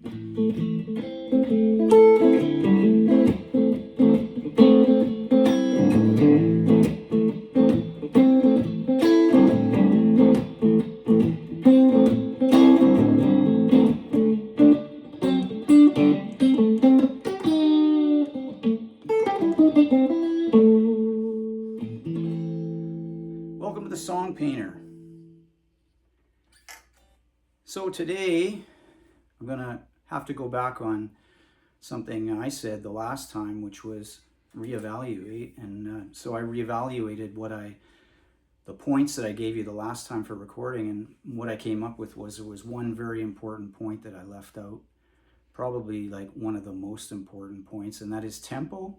Welcome to the Song Painter. So today I'm gonna have to go back on something I said the last time, which was reevaluate. And so I reevaluated the points that I gave you the last time for recording, and what I came up with was there was one very important point that I left out, probably like one of the most important points, and that is tempo.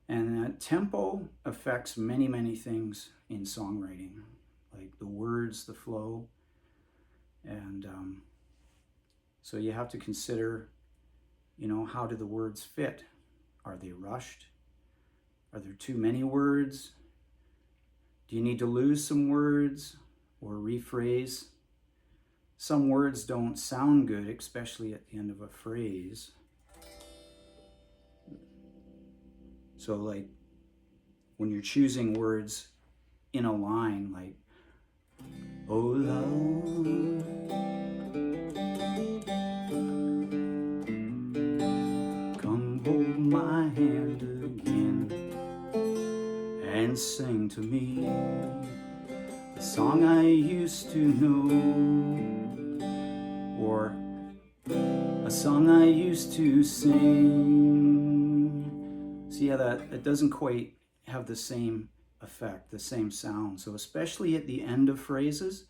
And tempo affects many things in songwriting, like the words, the flow. And so you have to consider, how do the words fit? Are they rushed? Are there too many words? Do you need to lose some words or rephrase? Some words don't sound good, especially at the end of a phrase. So like when you're choosing words in a line, like, oh love, come hold my hand again and sing to me the song I used to know, or a song I used to sing. See how that doesn't quite have the same effect, the same sound. So especially at the end of phrases,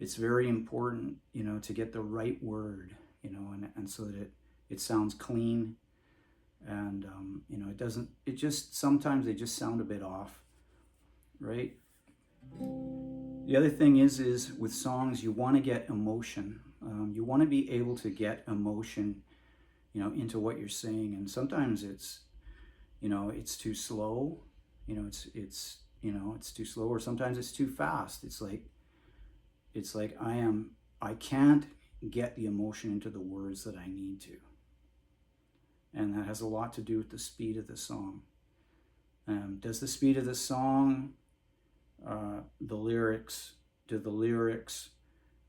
it's very important, to get the right word, and so that it sounds clean, and sometimes they just sound a bit off, right? The other thing is with songs, you want to get emotion. You want to be able to get emotion, into what you're saying, and sometimes it's too slow, it's too slow, or sometimes it's too fast. It's like I can't get the emotion into the words that I need to. And that has a lot to do with the speed of the song. Does the speed of the song, do the lyrics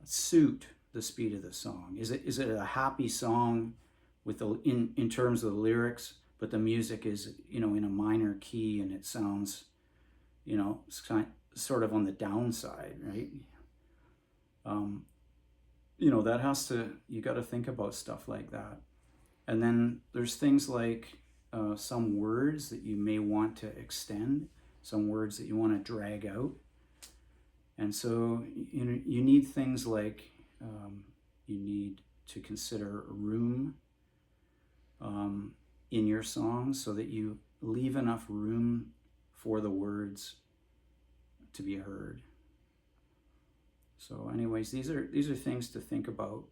suit the speed of the song? Is it a happy song with in terms of the lyrics, but the music is, in a minor key, and it sounds, sort of on the downside, right? You got to think about stuff like that. And then there's things like some words that you may want to extend, some words that you want to drag out. And so, you need things like, you need to consider room in your songs, so that you leave enough room for the words to be heard. So anyways, these are things to think about.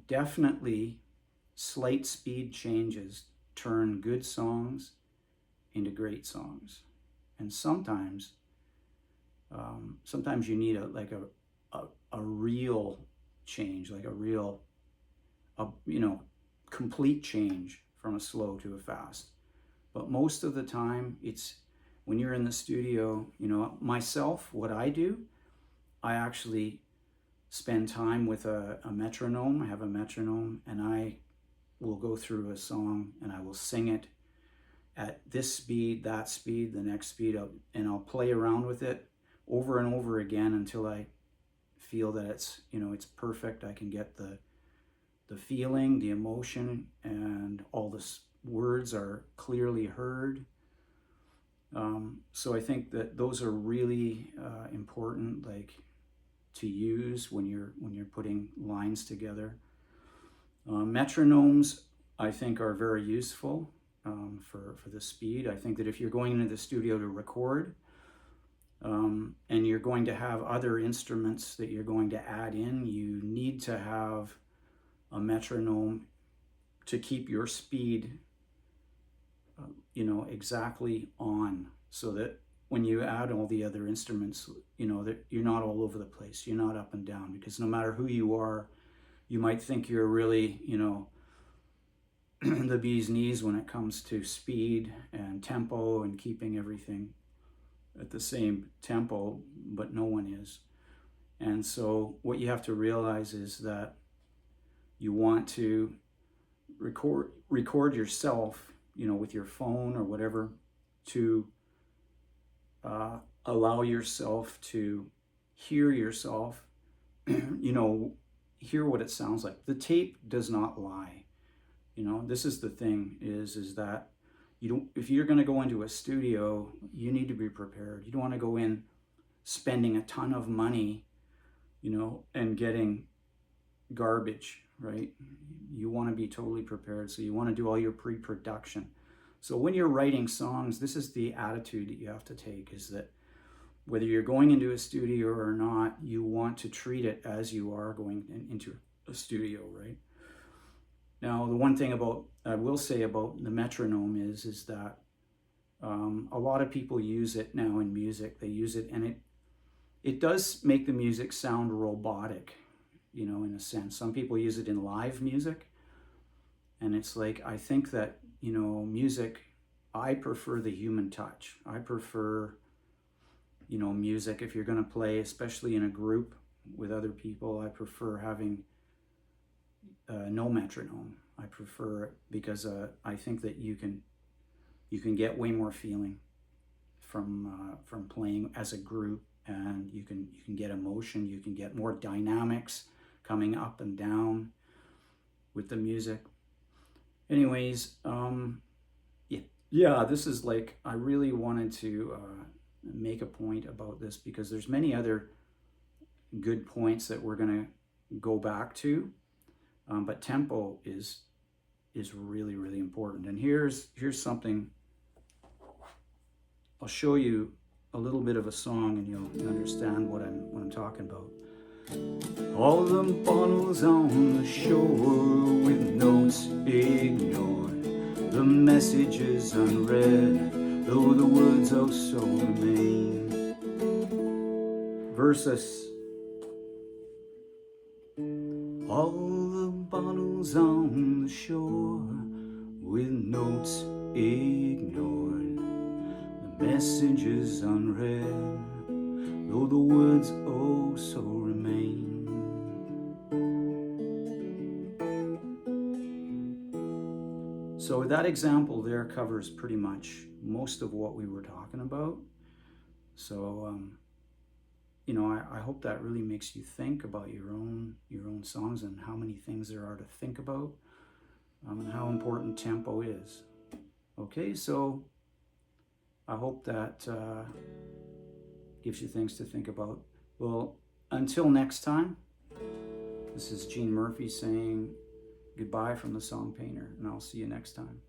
Definitely slight speed changes turn good songs into great songs. And sometimes you need a real change, like a real complete change from a slow to a fast. But most of the time, it's when you're in the studio, myself, what I do, I actually spend time with a metronome. I have a metronome, and I will go through a song and I will sing it at this speed, that speed, the next speed, and I'll play around with it over and over again until I feel that it's perfect. I can get the feeling, the emotion, and all the words are clearly heard. So I think that those are really important, like to use when you're putting lines together. Metronomes, I think, are very useful for the speed. I think that if you're going into the studio to record, and you're going to have other instruments that you're going to add in, you need to have a metronome to keep your speed, exactly on, so that when you add all the other instruments, that you're not all over the place, you're not up and down, because no matter who you are, You might think you're really, you know, the bee's knees when it comes to speed and tempo and keeping everything at the same tempo, but no one is. And so what you have to realize is that you want to record yourself, you know, with your phone or whatever, to allow yourself to hear yourself, you know, hear what it sounds like. The tape does not lie. You know, this is the thing is that you don't, if you're going to go into a studio, you need to be prepared. You don't want to go in spending a ton of money, you know, and getting garbage, right? You want to be totally prepared. So you want to do all your pre-production. So when you're writing songs, this is the attitude that you have to take, is that whether you're going into a studio or not, you want to treat it as you are going into a studio, right? Now, the one thing I will say about the metronome is that a lot of people use it now in music. They use it, and it does make the music sound robotic, you know, in a sense. Some people use it in live music, and it's like, I think that, you know, music, I prefer the human touch. I prefer, you know, music, if you're going to play, especially in a group with other people, I prefer having no metronome. I prefer it because I think that you can get way more feeling from playing as a group, and you can get emotion, you can get more dynamics coming up and down with the music. Anyways, yeah, this is like, I really wanted to make a point about this because there's many other good points that we're going to go back to, but tempo is really, really important. And here's something. I'll show you a little bit of a song, and you'll understand what I'm talking about. All the bottles on the shore with notes ignored, the messages unread, though the words also remain. Versus all the bottles on the shore with notes ignored, the messages unread, though the words also remain. So that example there covers pretty much most of what we were talking about. So, you know, I hope that really makes you think about your own songs and how many things there are to think about, and how important tempo is. Okay, so I hope that gives you things to think about. Well, until next time, this is Gene Murphy saying goodbye from the Song Painter, and I'll see you next time.